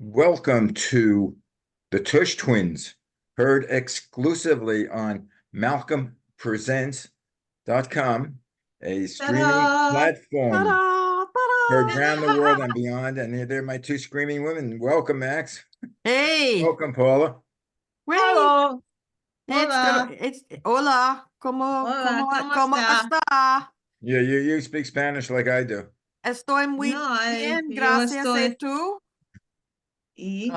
Welcome to the Tush Twins, heard exclusively on MalcolmPresents.com, a streaming Ta-da! platform Ta-da! heard Ta-da! around the world and beyond. And they're my two screaming women. Welcome, Max. Hey, Welcome, Paula. wait, Hello, hola, it's hola, hola, ¿cómo cómo está? está? Yeah, you speak Spanish like I do. Estoy muy No, bien, yo gracias. ¿Y estoy, tú? y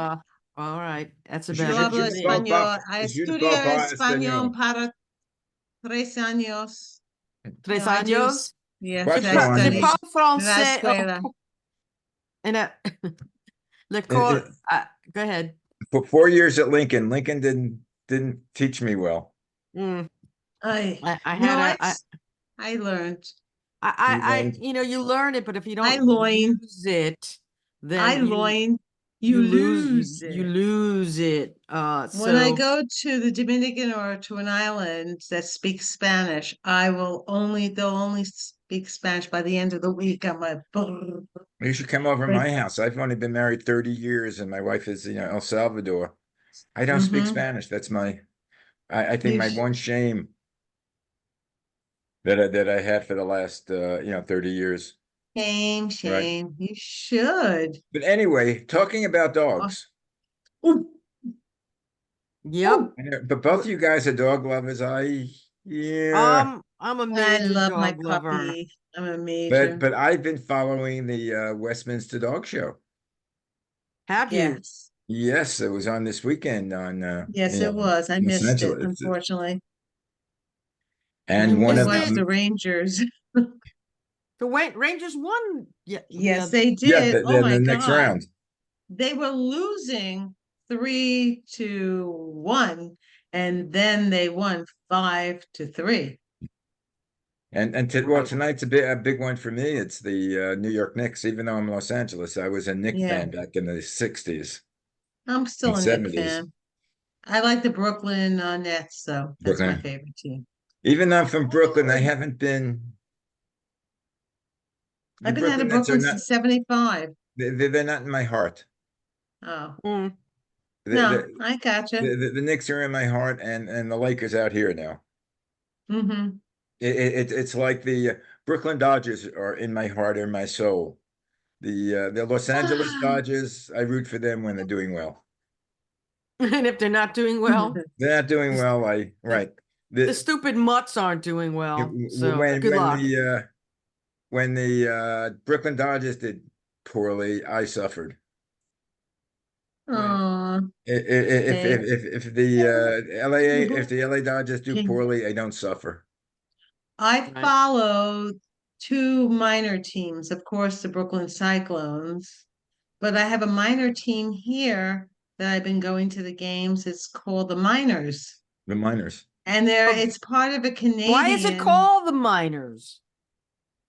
All right, that's Je, about yo je, it je hablo for ne me. parle pas, español. je ne parle Estudio pas español español. para 3 años. Tres I do, años. yes, I Cuatro Je studied años. parle in la français. escuela. And Eh, eh, go ahead. For 4 years at Lincoln, Lincoln didn't teach me well. Mm, I, I had no, a, I learned. You learned. you learn it, but if you I don't learned. use it, I then learned. You lose you it. lose it. When I So go to the Dominican or to an island that speaks Spanish, they'll only speak Spanish by the end of the week. I'm like, "Brr." You should come over to But my house. I've only been married 30 years and my wife is, El Salvador. I don't speak mm-hmm. Spanish. That's I think You my one shame that I had for the last, 30 years. shame, Right. shame. You should. But anyway, talking about Oh, dogs. ooh, yep. ooh. But both of you guys are dog lovers. Yeah. I'm a I major love my dog lover. puppy. I'm a But major. but I've been following the Westminster Dog Show. Have you? Yes. Yes, it was on this weekend on Yes, it was. I Los missed it, Angeles. unfortunately. You And I one missed of watched it? the them, Rangers. The Rangers won. Yeah, Yes, yeah. they yeah, did. Oh the my next God. round. They were losing 3-1, and then they won 5-3. Well, tonight's a big one for me. It's the New York Knicks. Even though I'm Los Angeles, I was a Knicks Yeah, fan back in the '60s I'm and still a Knicks '70s. fan. I like the Brooklyn Nets, so that's my Brooklyn. favorite team. Even though I'm from Brooklyn, I haven't been. The I've been out Brooklyn of Nets are Brooklyn not. since 75. They're not in my heart. Oh, Mm. The, no, the I gotcha. the Knicks are in my heart, and the Lakers out here now. Mm-hmm. It's like the Brooklyn Dodgers are in my heart and my soul. The Los Angeles Dodgers, I root for them when they're doing well. And if they're not doing well, They're not doing the, well. I the, right. the The stupid mutts aren't doing well. So when good when luck. the Brooklyn Dodgers did poorly, I suffered. Right. Oh, If they, if the LA Dodgers do poorly, I don't suffer. I Right. follow two minor teams, of course, the Brooklyn Cyclones, but I have a minor team here that I've been going to the games. It's called the Miners, The Miners. and But it's part of a why is it Canadian called the Miners?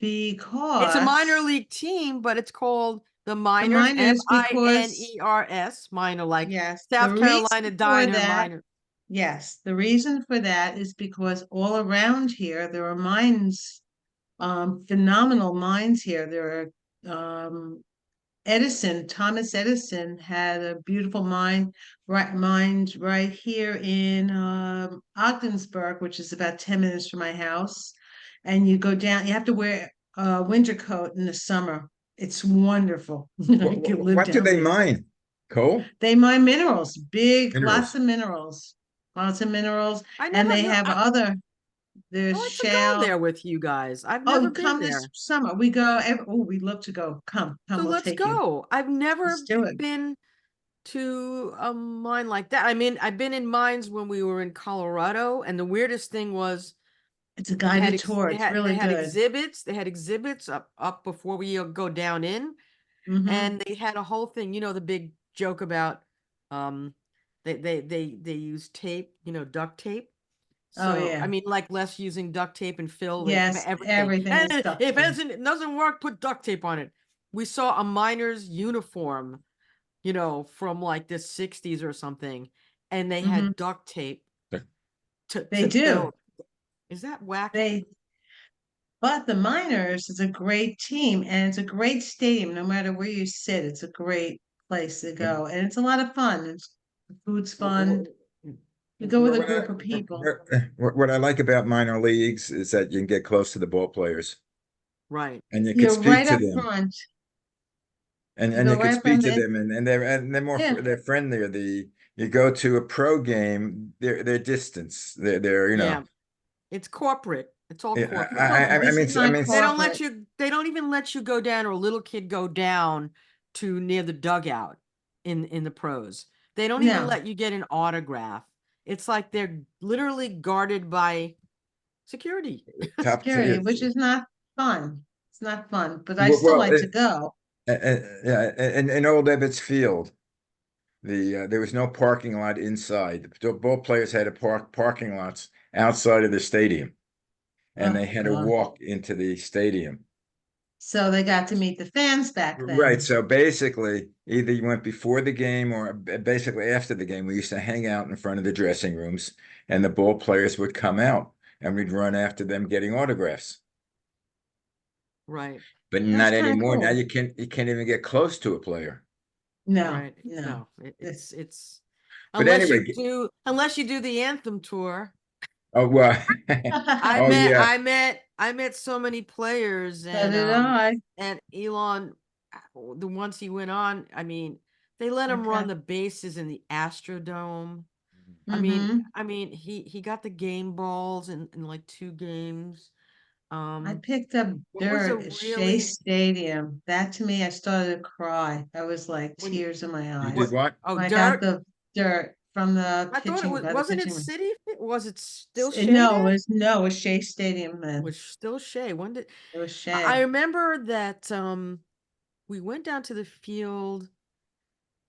It's a minor because league team, but it's called the the Miners, Miners because Miners, minor, like yes, the South Carolina reason for Diner that minor. yes, the reason for that is because all around here there are mines, phenomenal mines here. There are Thomas Edison had a beautiful mine right here in Ogdensburg, which is about 10 minutes from my house. And you go down, you have to wear a winter coat in the summer. It's wonderful. What, You could what, live what do down they there. mine? Coal? They mine minerals, lots Minerals. of minerals, lots of minerals. I And never they know. have I there's like to go shale. there with you guys. I've Oh, never been come this there. summer. We love to go. Come, So we'll let's take you. go. I've never Let's do it. been to a mine like that. I mean, I've been in mines when we were in Colorado, and the weirdest thing was It's a guided tour. they It's had they really had good. exhibits. They had exhibits up before we go down in, Mm-hmm. and they had a whole thing. You know, the big joke about um, they use tape. You know, duct tape. Oh So I yeah. mean, like less using duct tape and fill Yes, everything. everything is And duct if tape. it doesn't work, put duct tape on it. We saw a miner's uniform, from like the 60s or something, and they Mm-hmm. had duct tape They to do. fill. Is that wacky? They but the Miners is a great team and it's a great stadium. No matter where you sit, it's a great place to go, and it's a lot of fun. The food's fun. Wh- You go with a What I, group of people. what I like about minor leagues is that you can get close to the ball players Right. and you can You're speak right to up them. front. You and go you can right up speak front. to them and they're more Yeah, they're friendlier. You go to a pro game, they're distance. They're Yeah. It's corporate. It's all yeah, corporate. this is not I mean, They don't let corporate. you, they don't even let you go down, or a little kid go down to near the dugout in the pros. They don't even No. let you get an autograph. It's like they're literally guarded by security. top Security, tier. which is not fun. It's not fun, but I still Well, like to go. yeah, in old Ebbets Field, there was no parking lot inside. The ball players had to park parking lots outside of the stadium, and Oh, they had to God. walk into the stadium. So they got to meet the fans back Right. then. So basically, either you went before the game or basically after the game. We used to hang out in front of the dressing rooms, and the ball players would come out, and we'd run after them getting autographs. Right. But That's not kind of anymore. Now cool. you can't even get close to a player. No, Right. no. No, it's But anyway, unless you do the anthem tour. oh well, I oh met yeah, I met so many players, So did I. and Elon, the ones he went on, I mean, they let him run Okay. the bases in the Astrodome. Mm-hmm. I mean, he got the game balls in like 2 games. I Um, picked up what was a dirt at Shea really Stadium. That to me, I started to cry. I was like when you tears in my you did eyes. what what? oh, I got dirt? the dirt from the I thought it pitching was by the wasn't it pitching. City? Was it still Shea No, there? it was Shea Stadium It then. was still Shea. When did It was I Shea. remember that we went down to the field,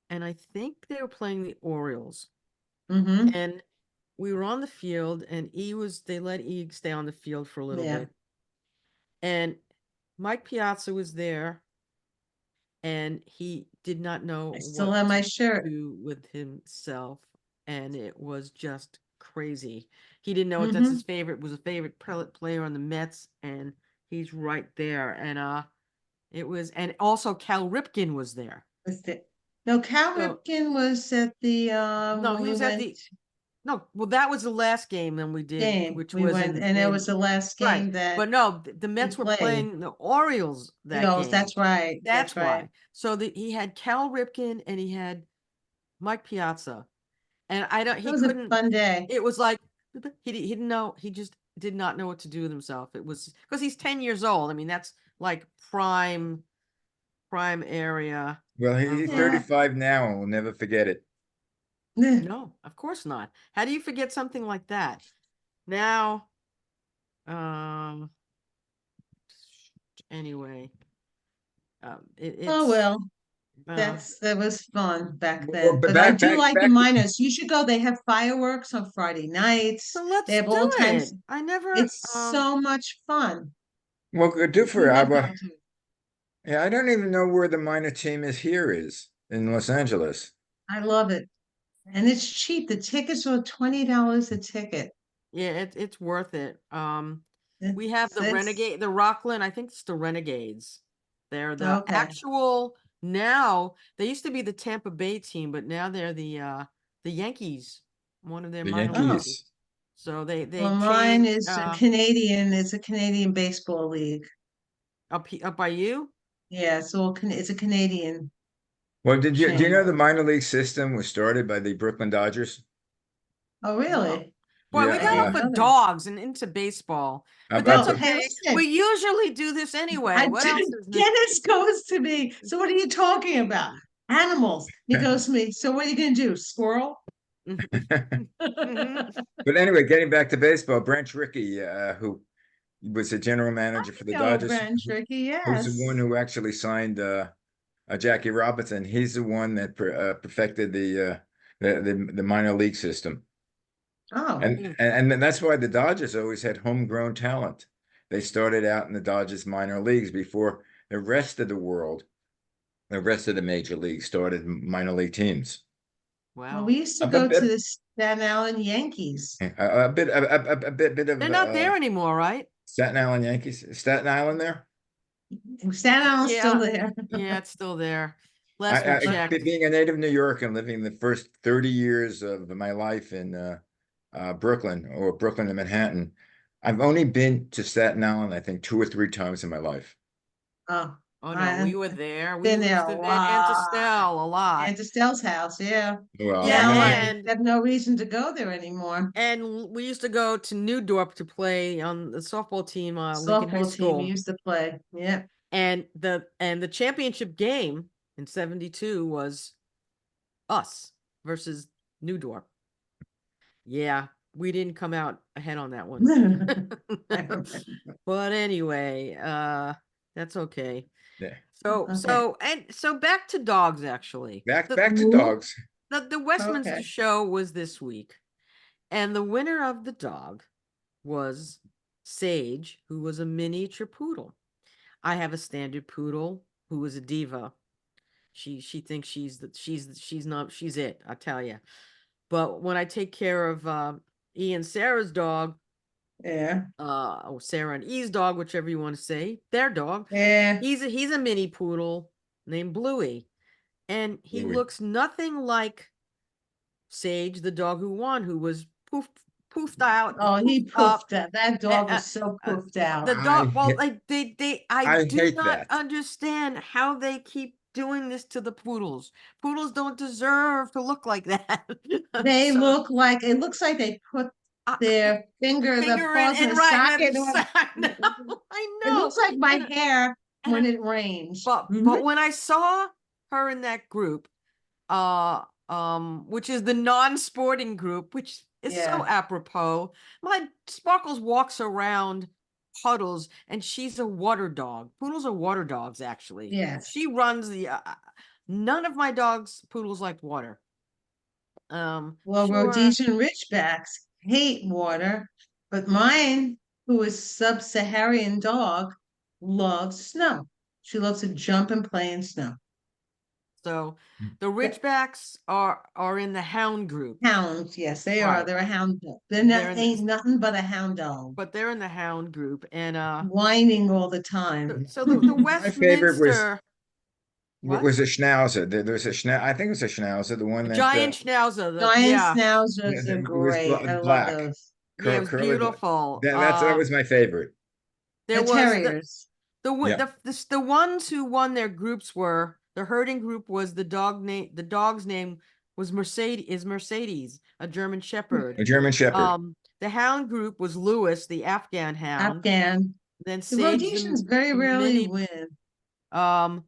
and I think they were playing the Orioles. Mm-hmm. And we were on the field, and they let E stay on the field for a little Yeah. bit. And Mike Piazza was there, and he did not know I still what have my to shirt. do with himself. And it was just crazy. He didn't know it. That's Mm-hmm. his favorite, was a favorite player on the Mets, and he's right there. And it was, and also Cal Ripken was there. No, Cal So Ripken was at the no, when he we was at went the no, well, that was the last game then we did, game. which We was went, and it was the last right. game that But no, the he Mets were played. playing the Orioles that Yo, game. that's right. That's That's right. why. So he had Cal Ripken and he had Mike Piazza. And That he was a couldn't, fun day. it was like, he didn't know, he just did not know what to do with himself. It was because he's 10 years old. I mean, that's like prime area Well, of, he's Yeah. 35 now, and we'll never forget it. no, of course not. How do you forget something like that? Now, um, anyway, Oh it's, well, uh, that was fun back Well, then. but But I do like the back. miners. You should go. They have fireworks on Friday nights. so They let's have do all it. times. I never, It's so much fun. Well, good do for You have well, gone to. yeah, I don't even know where the minor team is in Los Angeles. I love it. And it's cheap. The tickets are $20 a ticket. yeah, it's worth it. We have It's the Rockland, I think it's the Renegades. They're the okay. actual, now they used to be the Tampa Bay team, but now they're the Yankees, one of their The minor league Oh, teams. Yankees. So they well, mine changed is a Canadian. It's a Canadian baseball league. up by you. Yeah, it's a Canadian Well, do you chain. know the minor league system was started by the Brooklyn Dodgers? Oh, No. really? Boy, we I got Yeah, off didn't of know that. dogs and into baseball, but that's Well, hey, okay. listen. We usually do this anyway. What else is new? Dennis goes to me. So what are you talking about? Animals. He goes to me. So what are you gonna do? Squirrel? Mhm. but anyway, getting back to baseball, Branch Rickey, who was the general manager for the Yo, Dodgers, Branch Rickey, who's the one yes. who actually signed Jackie Robinson. He's the one that perfected the minor league system. Oh, And that's why the Dodgers always had homegrown talent. They started out in the Dodgers minor leagues before the rest of the world, the rest of the major leagues started minor league teams. well, Wow. we used to A go to bit, the Staten Island Yankees. a bit of They're not there anymore, right? Staten Island Yankees. Staten Island there? Staten Island's still Yeah. there. Yeah, it's still there. Last we I checked. being a native New Yorker and living the first 30 years of my life in Brooklyn or Brooklyn and Manhattan, I've only been to Staten Island, I think 2 or 3 times in my life. Oh, Oh no, we I've were there. We been there used a to Aunt lot. Estelle a lot. Aunt Estelle's house, yeah. Well, Yeah, Now I and have no reason to go there anymore. we used to go to New Dorp to play on the softball team, Lincoln High Softball team School. used to play. Yeah. And the championship game in 72 was us versus New Dorp. Yeah, we didn't come out ahead on that one. I remember. But anyway, that's okay. yeah. So Okay. so back to dogs actually. Back The to dogs. the Westminster Okay. show was this week. And the winner of the dog was Sage, who was a miniature poodle. I have a standard poodle who is a diva. She thinks she's not, she's it, I tell you. But when I take care of E and Sarah's dog, Yeah. or Sarah and E's dog, whichever you want to say, their dog, Yeah. he's a mini poodle named Bluey, and he Louis. looks nothing like Sage, the dog who won, who was poofed out, Oh, he poofed up. poofed out. That Uh, dog was so uh, poofed out. the dog, well, like I I do hate not that. understand how they keep doing this to the poodles. Poodles don't deserve to look like that. They So, look like it looks like they put their the finger paws in and a right in socket. the sack. No, I It know. looks like my And, hair when and it rains. but when I saw her in that group, which is the non-sporting group, which is so Yeah. apropos. My Sparkles walks around puddles, and she's a water dog. Poodles are water dogs, actually. Yes. She runs the. None of my dogs, poodles, liked water. Well, Sure. Rhodesian Ridgebacks hate water, but mine, who is sub-Saharan dog, loves snow. She loves to jump and play in snow. So the Ridgebacks are in the hound group, Hounds, yes, they are. Right. They're a hound dog. They're They're not in ain't nothing but a hound dog, but they're in the hound group, and whining all the time. so the My favorite Westminster. What? was a Schnauzer. There's a Schnauzer. I think it was a Schnauzer, the one A that giant schnauzer. Giant Yeah. schnauzers yeah, are it was great. I love black, those. Yeah, it was curly black. beautiful. That was my favorite. There The was terriers. Yeah. the ones who won their groups were the herding group was the dog's name was Mercedes, a German Shepherd. A German Shepherd. The hound group was Lewis, the Afghan hound. Afghan. Then The Sage, Rhodesians very the rarely mini win.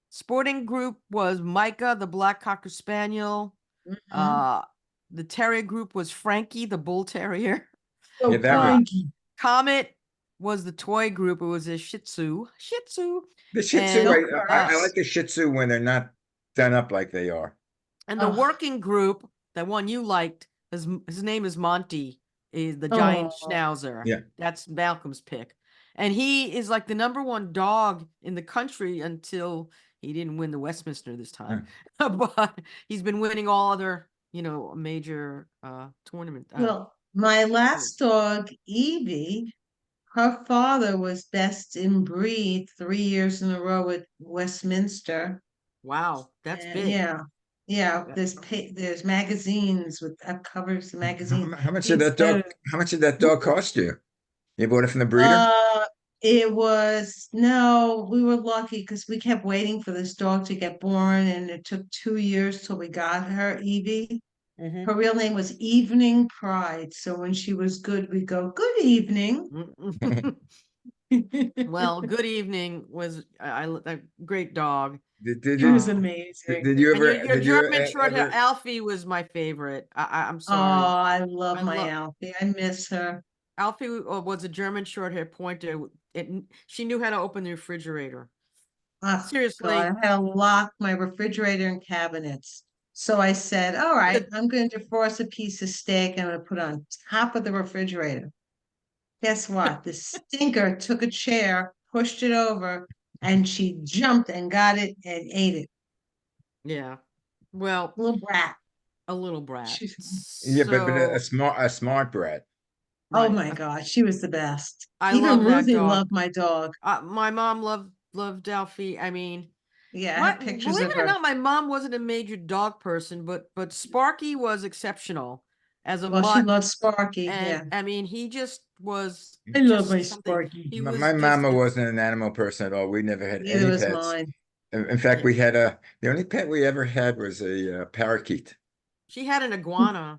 sporting group was Micah, the black Cocker Spaniel. Mhm. The terrier group was Frankie, the bull terrier. So Yeah, that was- Frankie. Comet was the toy group. It was a Shih Tzu. The Shih Tzu. And, I like the Shih Tzu when they're not done up like they are. And the Ugh. working group, the one you liked, his name is Monty, is the giant Oh. schnauzer. Yeah. That's Malcolm's pick. And he is like the #1 dog in the country until he didn't win the Westminster this time. But he's been winning all other, major tournament. Well, my last dog, Evie, her father was best in breed 3 years in a row at Westminster. Wow, that's And big. yeah, there's magazines with covers of magazines. How much did that dog? How much did that dog cost you? You bought it from the breeder? No, we were lucky because we kept waiting for this dog to get born, and it took 2 years till we got her, Evie. Mhm. Her real name was Evening Pride. So when she was good, we go, "Good evening." Well, good evening was a great dog. Did She you was amazing. did you And ever your did you German short hair ever Alfie was my favorite. I'm Oh, sorry. I love I my love- Alfie. I miss her. Alfie was a German short hair pointer. She knew how to open the refrigerator. Oh, Seriously. God, I had to lock my refrigerator and cabinets. So I said, all right, I'm going to defrost a piece of steak and I'm going to put it on top of the refrigerator. Guess what? The stinker took a chair, pushed it over, and she jumped and got it and ate it. Yeah. Well, Little brat. a little brat. She's- Yeah, but So, a smart brat. Oh right. my God, she was the best. I Even love that Ruthie dog. loved my dog. My mom loved Alfie. I mean, Yeah, I have pictures Believe of it or her. not, my mom wasn't a major dog person, but Sparky was exceptional as a Well, she mutt. loves Sparky. And Yeah. I mean, he just was I love my just something. Sparky. He My was just mama wasn't an animal person at all. We never had Neither any was pets. mine. In fact, yeah. we had the only pet we ever had was a parakeet. She had an iguana.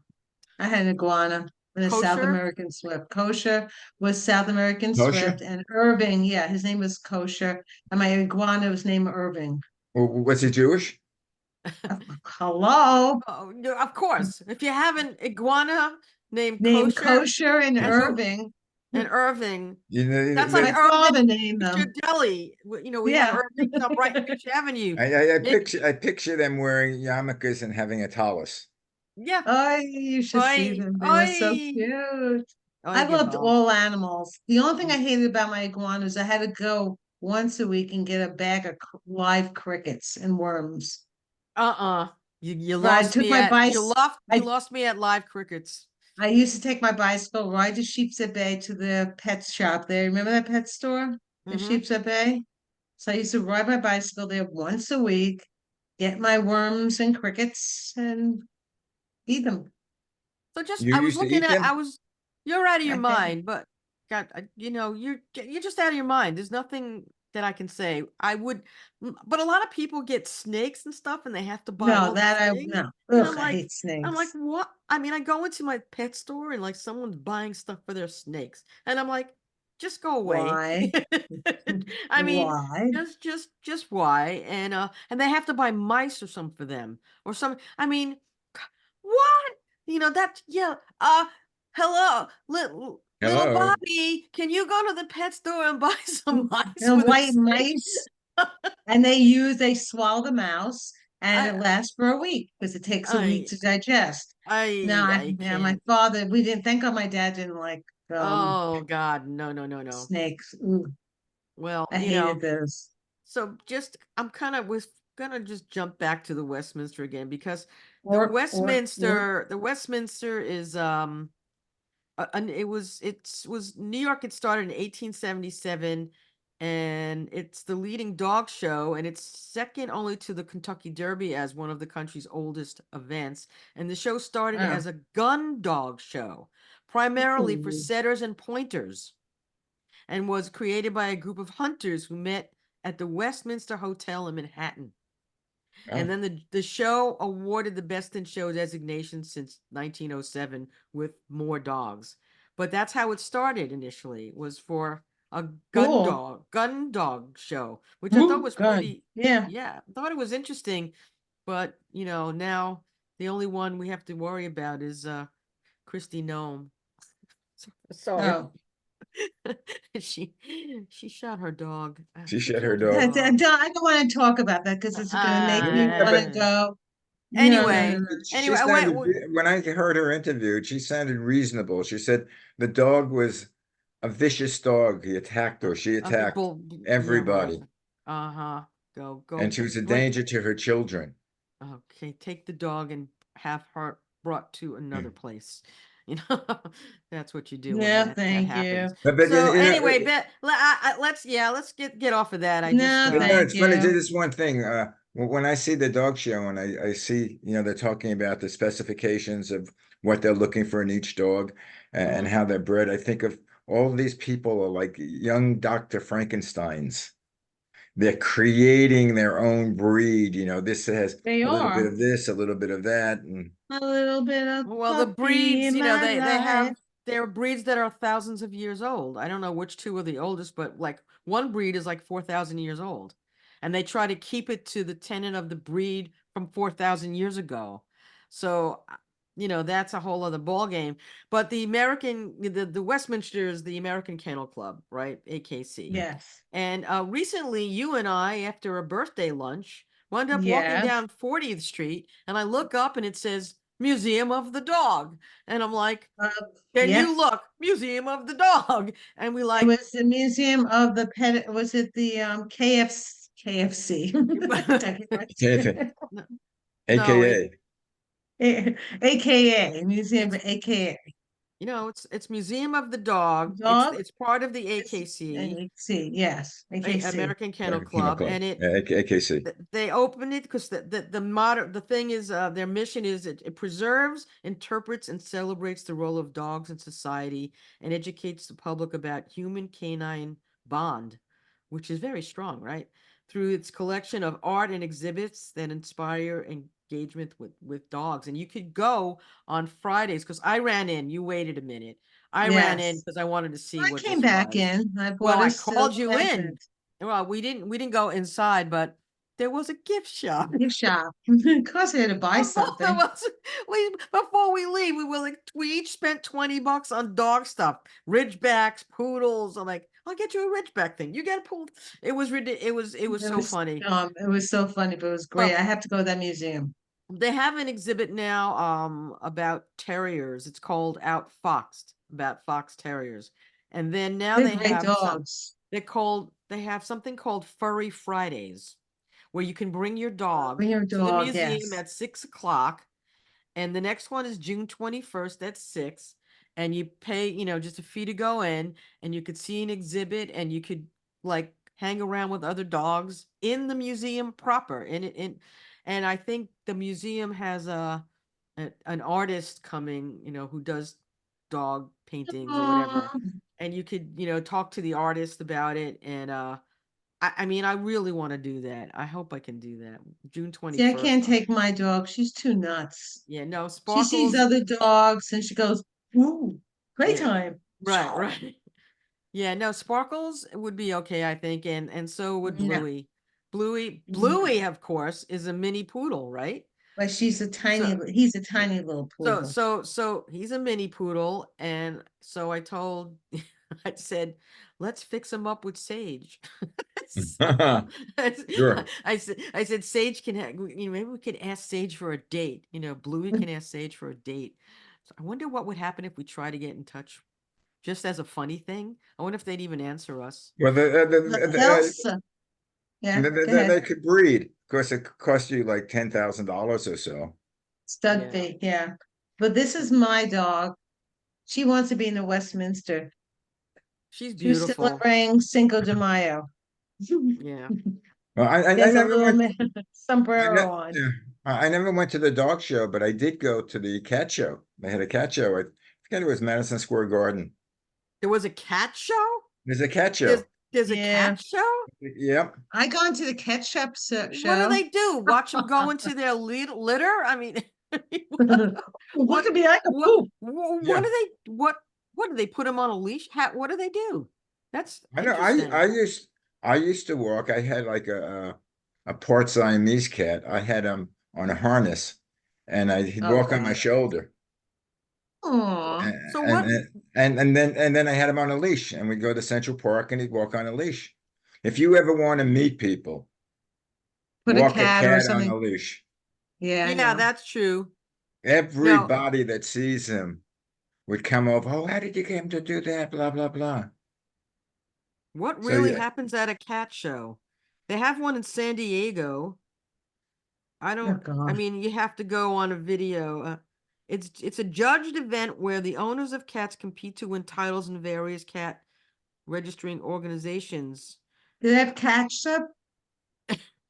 I had an iguana and a South Kosher. American Swift. Kosher was South American Kosher? Swift, and Irving, yeah, his name was Kosher, and my iguana was named Irving. Was he Jewish? Hello, Oh, no, of course. If you have an iguana named named Kosher Kosher and and who Irving. and Irving, You know, that's like My the, Irving father named Picture them. Deli. We have Yeah. Irving's on Brighton Beach Avenue. Maybe, I picture them wearing yarmulkes and having a tallis. yeah. Oh, you should see I them. They were so I cute. I I loved gewalt. all animals. The only thing Mm. I hated about my iguana is I had to go once a week and get a bag of live crickets and worms. Uh-uh. You Right, I lost took me my at bicycle. you lost me at live crickets. I used to take my bicycle, ride to Sheepshead Bay to the pet shop there. Remember that pet store in Mm-hmm. Sheepshead Bay? So I used to ride my bicycle there once a week, get my worms and crickets and eat them. So just You I was used to looking eat at them? you're out of your I did. mind, but God, you're just out of your mind. There's nothing that I can say. But a lot of people get snakes and stuff, and they have to buy No, all these that I things. no. And Ugh, I hate I'm like, snakes. what? I mean, I go into my pet store and like someone's buying stuff for their snakes, and I'm like, just go away. Why? I mean, Why? just why? And they have to buy mice or something for them or some. I mean, what? That yeah. Hello, little Hello. Bobby, can you go to the pet store and buy some mice And with a white snake? mice, and they swallow the mouse, and it I lasts for a week because it takes a week I to digest. No, I yeah, my can't. father, we didn't, thank God my dad didn't like Oh God, no, no, no, no. snakes. Ooh, Well, I hated those. so just I'm kind of was gonna just jump back to the Westminster again because Or The Westminster is and it was New York. It started in 1877, and it's the leading dog show, and it's second only to the Kentucky Derby as one of the country's oldest events. And the show started wow. as a gun dog show, primarily for Ooh, setters and pointers, and was created by a group of hunters who met at the Westminster Hotel in Manhattan. And Oh, then the show awarded the Best in Show designation since 1907 with more dogs. But that's how it started initially, was for a cool. gun dog show, which I thought Ooh, was gun. pretty, Yeah. yeah, I thought it was interesting. But, now the only one we have to worry about is Christy Nome. Sorry. Oh, she she shot her dog. she She shed her killed her I dog. dog. don't want to talk about that because it's going to make me Yeah, want to Uh, go. No, no, no, anyway, no. she anyway, sounded, when I heard her interviewed, she sounded reasonable. She said the dog was a vicious dog. He attacked her. She okay, attacked yeah, everybody. whatever. Uh-huh. And Go she was a bring. danger to her children. Okay, take the dog and have her brought to another Mm. place. You know, that's what you do when No, that thank happens. you. But So anyway, let's get off of that. I just No, it's thank funny. you. This one thing. When I see the dog show and I see, they're talking about the specifications of what they're looking for in each dog and Mhm. how they're bred, I think of all of these people are like young Dr. Frankensteins. They're creating their own breed. This has They a little bit are of this, a little bit of that, and a little bit of Well, the puppy breeds, in my they life. have they're breeds that are thousands of years old. I don't know which two are the oldest, but like one breed is like 4,000 years old. And they try to keep it to the tenet of the breed from 4,000 years ago. So, that's a whole other ball game. But the Westminster is the American Kennel Club, right? AKC. Yes, And recently, you and I, after a birthday lunch, wound up walking yes. down 40th Street, and I look up and it says Museum of the Dog. And I'm like, Uh, can you yes. look? Museum of the Dog. And we It like, was the Museum of the Pet. Was it the KFC? Kentucky KFA, Fried no, AKA. AKA Museum of AKA. You know, it's Museum of the Dog. Dog. It's part of the And AKC, you see, yes, AKC. American Kennel American Kennel Club, Club, and AKC. they opened it because the thing is, their mission is it preserves, interprets, and celebrates the role of dogs in society and educates the public about human canine bond, which is very strong, right? Through its collection of art and exhibits that inspire engagement with dogs. And you could go on Fridays, because I ran in, you waited a minute. I ran in Yes. because I wanted to see I what came this back was. in. I Well, bought I us a called you in. magnet Well, we didn't go inside, but there was a gift shop. gift shop. Of course, I had to buy For both of something. us, before we leave, we each spent $20 on dog stuff, Ridgebacks, poodles. I'm like, I'll get you a Ridgeback thing. You get a poodle. It was ridiculous. It was so funny. It was so funny, but it was great. But I have to go to that museum. they have an exhibit now about terriers. It's called Outfoxed, about fox terriers. And then now They're they great have dogs. they have something called Furry Fridays, where you can bring your dog Bring your to the dog, museum yes. at 6 o'clock. And the next one is June 21st at 6. And you pay, just a fee to go in, and you could see an exhibit, and you could like hang around with other dogs in the museum proper. And I think the museum has an artist coming, who does dog paintings or whatever. Aw. And you could, talk to the artist about it. And I mean, I really want to do that. I hope I can do that. June See, I 21st. can't take my dog. She's too nuts. Yeah, no, She sees Sparkles. other dogs and she goes, "Ooh, Yeah, playtime." right, right. Yeah, no, Sparkles would be okay, I think, and so would Yeah, Bluey. Bluey, yeah. Bluey, of course, is a mini poodle, right? But So, he's a tiny little so, poodle. so, so he's a mini poodle, and so I said, let's fix him up with Sage. So, Sure. I said, Sage can have, maybe we could ask Sage for a date. Bluey can ask Sage for a date. So I wonder what would happen if we try to get in touch, just as a funny thing. I wonder if they'd even answer us. Well, Elsa. Yeah, go ahead. they could breed. Of course, it could cost you like $10,000 or so. Stud Yeah, fee, yeah. But this is my dog. She wants to be in the Westminster. she's She was beautiful. celebrating Cinco de Mayo. Yeah. Well, He I has a never little went. sombrero on. Yeah, I never went to the dog show, but I did go to the cat show. They had a cat show. I forget it was Madison Square Garden. There was a cat show? There's a cat There's show. there's a Yeah, cat show? Yep. I gone to the ketchup What do show. they do? Watch them go into their litter? I mean, What what could be like a what poop? what Yeah. do what do they put them on a leash? What do they do? That's I know. interesting. I used to walk. I had like a part Siamese cat. I had him on a harness, and he'd Oh walk on my God. shoulder, Aw. and So what and then I had him on a leash, and we'd go to Central Park, and he'd walk on a leash. If you ever want to meet people, Put a walk a cat or cat on something. a leash. Yeah, I Yeah, know. that's true. No, Everybody that sees him would come over. Oh, how did you get him to do that? Blah blah blah. what So really yeah, happens at a cat show? They have one in San Diego. Oh I God. mean, you have to go on a video. It's a judged event where the owners of cats compete to win titles in various cat registering organizations. Do they have ketchup?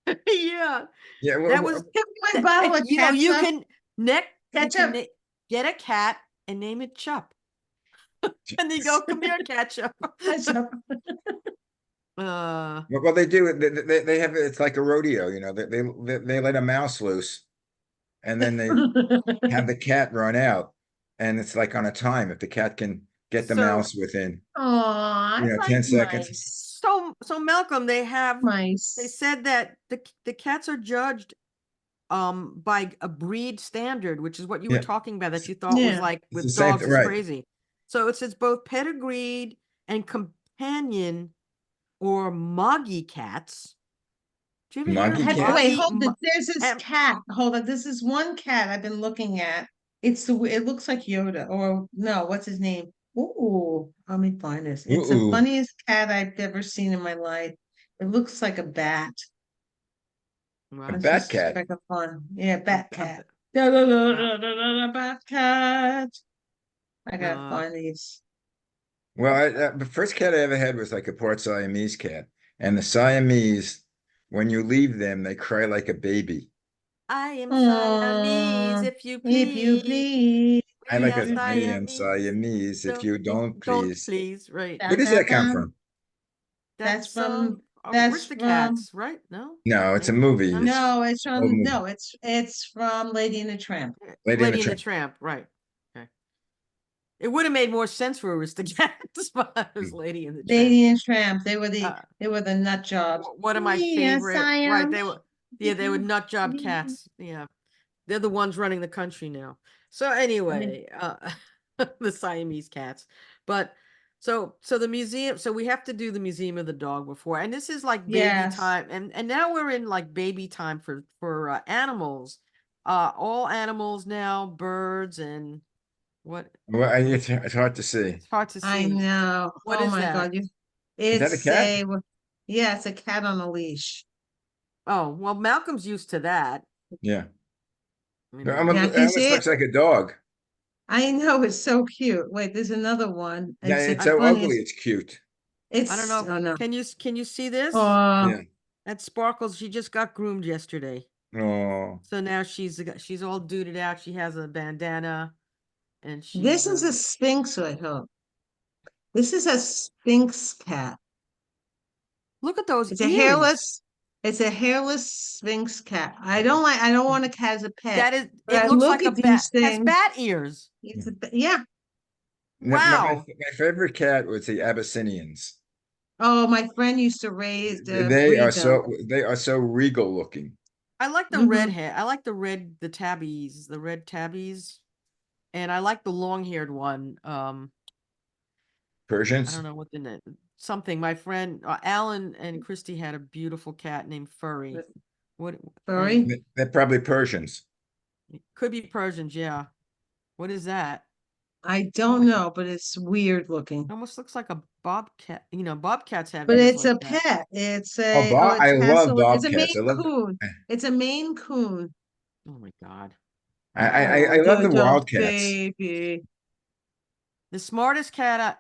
Yeah, yeah. that was Give me my bottle of you ketchup. can neck you can Ketchup. get a cat and name it Chup, and they go, come here, Ketchup. Ketchup. Well, they do. They have it's like a rodeo. They let a mouse loose, and then they have the cat run out, and it's like on a time. If the cat can get the so mouse within, Aw, I like 10 seconds. mice. so Malcolm, they Mice. said that the cats are judged by a breed standard, which is what you were Yeah, talking about, that you thought was Yeah. like it's the with same dogs thing, is right? crazy. So it says both pedigreed and companion or moggy cats. Do you ever hear of Monkey cat. Wait, moggy? hold it. There's this M- cat. Hold on. This is one cat I've been looking at. It looks like Yoda or no, what's his name? Ooh, let me find this. It's the Ooh, funniest cat I've ever seen in my life. It looks like a bat. a wow. Let's bat just see if cat. I can find. Yeah, A, bat a, cat. uh, Bat cat. I gotta Uh, find these. Well, the first cat I ever had was like a part Siamese cat, and the Siamese, when you leave them, they cry like a baby. I am Siamese, Oh, if you if you please. please. I We like are that. I am Siamese. Siamese. If you don't, Don't please. please, right? Where Dun, does dun, that come dun. from? That's That's from, that's from, Aristocats, right? No, No, it's a maybe. movie. Huh? It's no, it's old from, movie. no, it's from Lady and the Tramp. Lady and the Lady and the Tramp. Tramp, right? Okay. It would have made more sense for Aristocats, but it was Lady and the Tramp. Lady and Tramp. Uh, They were the nut jobs. one of my Yeah, favorite, right? If They were you nut job please. cats. Yeah, they're the ones running the country now. So I mean, anyway, the Siamese cats. But so the museum. So we have to do the Museum of the Dog before, and this is like baby yes. time, and now we're in like baby time for animals. All animals now, birds and what? Well, it's hard to see. It's hard to I see. know. What Oh is my that? God. Is that a It's cat? a, yeah, it's a cat on a leash. Oh, well, Malcolm's used to that. Yeah. You It know. Yeah, I can almost see it. looks like a dog. I know it's so cute. Wait, there's another one. Yeah, it's It's so funny. ugly. It's cute. I don't It's, know. oh no. Can you see this? Oh, Yeah. That Sparkles, she just got groomed yesterday. Oh, So now she's all duded out. She has a bandana and this she's is a Sphinx, I hope. This is a Sphinx cat. look at those It's a ears. hairless, it's a hairless Sphinx cat. I don't want a cat as a pet, That is, but it I looks look like a at bat, these has things. bat ears. It's yeah. Wow. my favorite cat was the Abyssinians. Oh, my friend used to breed them. They are so regal looking. I like the red Hmm. hair. I like the red tabbies. And I like the long-haired one. I Persians. don't know what the name, something. My friend Alan and Christy had a beautiful cat named Furry. What and Furry. They're probably Persians. it could be Persians, yeah. What is that? I Oh don't my God. know, but it's weird looking. Almost looks like a bobcat. You know, bobcats have But ears it's like a that. pet. It's Oh, a, oh, it I has to love look, it's a bobcats. Maine I love. Coon. It's a Maine Coon. Oh my God. Oh, I love the Dodo wildcats. baby. The smartest cat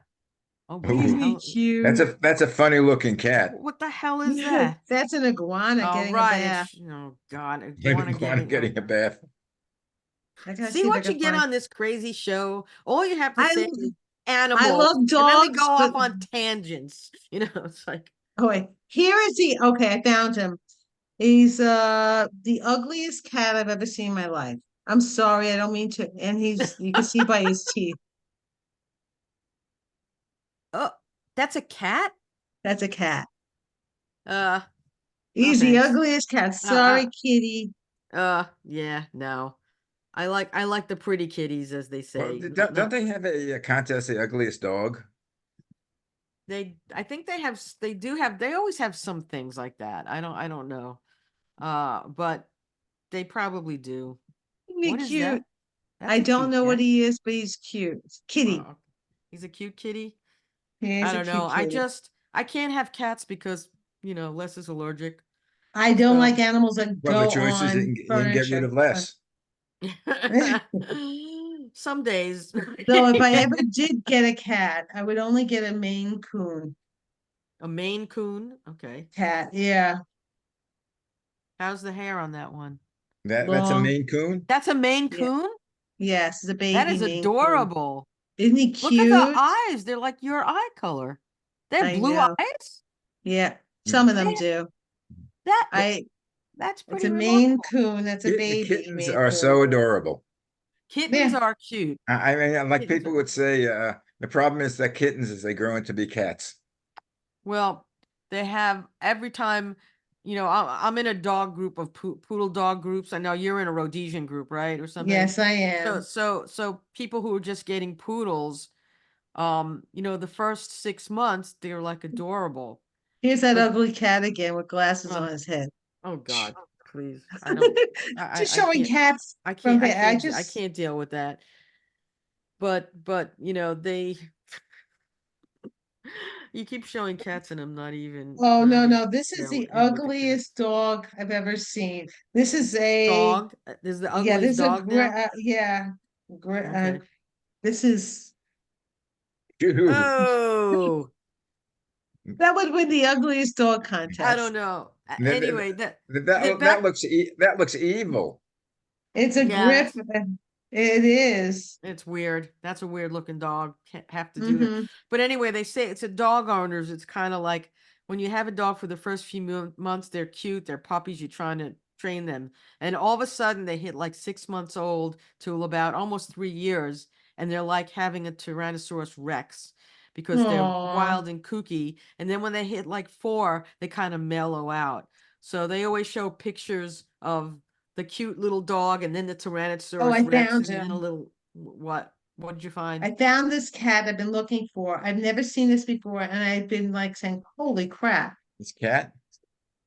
oh, what the Isn't he hell? cute? That's a funny looking cat. What the hell is that? That's an iguana Oh, getting a right. bath. Oh God, Like iguana one getting. Oh. getting a bath. I gotta See see if I what can you get find. on this crazy show. All you have to I say is I animals, love and then they go dogs, but off on tangents. You know, it's like, oh wait, here is the okay. I found him. He's the ugliest cat I've ever seen in my life. I'm sorry, I don't mean to. And he's you can see by his teeth. oh, that's a cat. That's a cat. Uh, no He's the thanks. ugliest cat. Uh, Sorry, kitty. yeah, no. I like the pretty kitties, as they Well, say. don't they have a contest, the ugliest dog? I think they do have, they always have some things like that. I don't know. But they probably do. Isn't he What is that? cute? That's I a don't cute know what cat. he is, but he's cute. Kitty. Oh, he's a cute kitty. He I is a don't know. cute kitty. I can't have cats because, Les is allergic. I don't So like animals that Well, the go choice is on you can get rid furniture. of less. Some days. So if I ever did get a cat, I would only get a Maine Coon A Maine Coon. Okay. cat. Yeah, How's the hair on that one? That's a long. Maine Coon. That's a Maine Yeah, Coon? yes, it's a That baby is Maine Coon. adorable. Isn't he Look at the cute? eyes. They're like your eye color. They have I blue know. eyes? Yeah, some of Mm. them They- do. That I. that's It's pretty a Maine remarkable. Coon. That's a The baby kittens Maine are Coon. so adorable. Kittens Yeah, are cute. I mean, like Kittens people are would say, the problem is that kittens as they grow into be cats. Well, they have every time, I'm in a dog group of poodle dog groups. I know you're in a Rhodesian group, right? Or something. yes, I So, am. so people who are just getting poodles, the first 6 months, they're like adorable. Here's that But, ugly cat again with glasses uh, on his head. oh God, please. I don't, Just I showing can't, cats I from can't, I bed. can't, I can't deal with that. But, you keep showing cats and I'm Oh not no, even no, this is there the in with the cat. ugliest dog I've ever seen. This is a Dog? There's the yeah, this ugliest is a dog now? yeah, Okay. this is Dude, Oh, That would win the ugliest dog I contest. don't know. that, Anyway, that that, back. that looks evil. It's a Yeah, griffin. It is. it's weird. That's a weird looking dog. Can't have to do that. Mm-hmm. But anyway, they say it's a dog owners. It's kind of like when you have a dog for the first few months, they're cute. They're puppies. You're trying to train them. And all of a sudden, they hit like 6 months old to about almost 3 years. And they're like having a Tyrannosaurus Rex because they're Aw. wild and kooky. And then when they hit like 4, they kind of mellow out. So they always show pictures of the cute little dog and then the Oh, Tyrannosaurus I Rex found and then a him. little what did you find? I found this cat I've been looking for. I've never seen this before, and I've been like saying, "Holy crap!" This cat?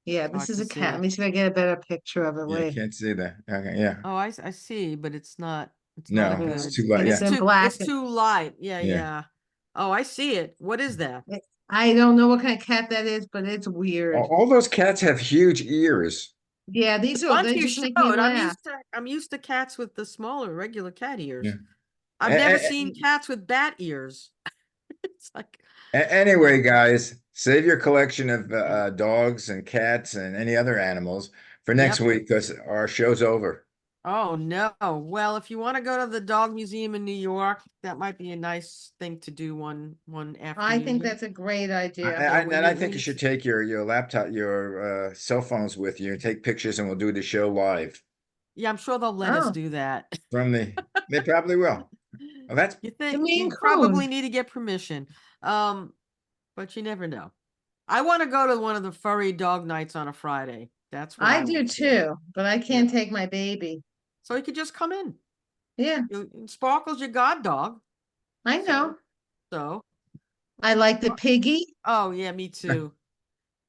Yeah, Oh, I this is can a cat. Let see. me see if I get a better picture of it. Yeah, Wait, can't see that. Okay, yeah. Oh, I see, but it's not a No, it's good. too light. it's Yeah, in black. It's too light. Yeah, yeah. yeah. Oh, I see it. What is that? I don't know what kind of cat that is, but it's weird. All those cats have huge ears. Yeah, The ones they you just make me showed, laugh. I'm used to cats with the smaller regular cat Yeah. ears. I've never seen cats with bat ears. It's like, Anyway, guys, save your collection of dogs and cats and any other animals for next yep. week because our show's over. Oh no. Well, if you want to go to the dog museum in New York, that might be a nice thing to do one I think afternoon. that's a great idea. Yeah, And I think you should take your laptop, your cell phones with you, take pictures, and we'll do the show live Yeah, I'm sure they'll let us Oh, do that. from they probably will. Well, that's You the think Maine you probably Coon. need to get permission. But you never know. I want to go to one of the furry dog nights on a Friday. That's what I I do want to do. too, but I can't take my baby. So you could just come in. Yeah, Sparkle's your god dog. I know. So, I like the piggy. oh yeah, me too.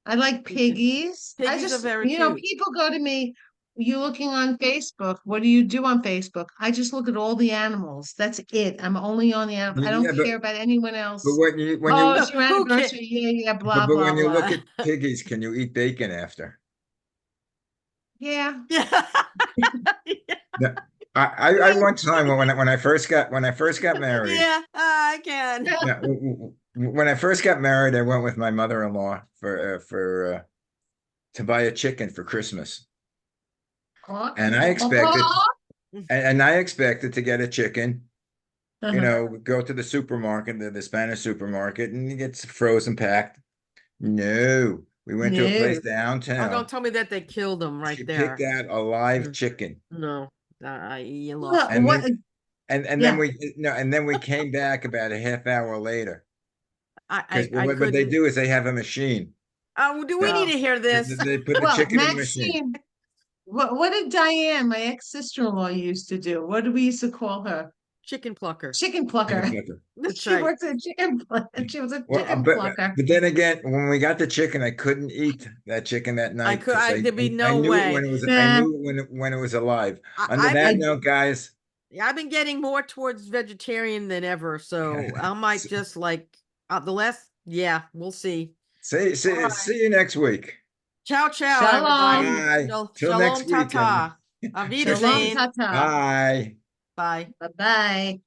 I like Me too. piggies. Piggies are very cute. People go to me, you looking on Facebook? What do you do on Facebook? I just look at all the animals. That's it. I'm only on the animals. I don't yeah, care about anyone but else. when Oh, you it's your Who can? anniversary. Yeah, yeah, blah, but blah, when you look blah. at piggies, can you eat bacon after? Yeah. Yeah. No, I one time when I first got married. Yeah, I can. Yeah, when I first got married, I went with my mother-in-law to buy a chicken for Christmas, and I expected to get a chicken. You Uh-huh. know, go to the supermarket, the Spanish supermarket, and it gets frozen packed. No, we went to a place No. Oh, downtown. don't tell me that they killed them right She picked there. out a live Mm, chicken, No, you lost What, me. and what? then and then Yeah. we no, and then we came back about a half hour later because I what they couldn't. do is they have a machine. Oh, do we That need Oh. to hear this? they put the Well, chicken in the machine. Maxine, what did Diane, my ex-sister-in-law, used to do? What did we used to call her? Chicken plucker. Chicken Chicken plucker. flicker. That's She right. worked at a chicken She was a Well, chicken plucker. but then again, when we got the chicken, I couldn't eat that chicken that night because There'd be I no knew it when way. it was I Nah, knew it when it was alive. I, Under I've that been I note, guys, I've been getting more towards vegetarian than ever, so I might just like the last. Yeah, we'll see. All right. see you next week. Ciao, ciao, everybody. Shalom. Bye. Till Shalom, next week. tata. Auf Shalom, Wiedersehen. tata. Bye. Bye. Bye-bye.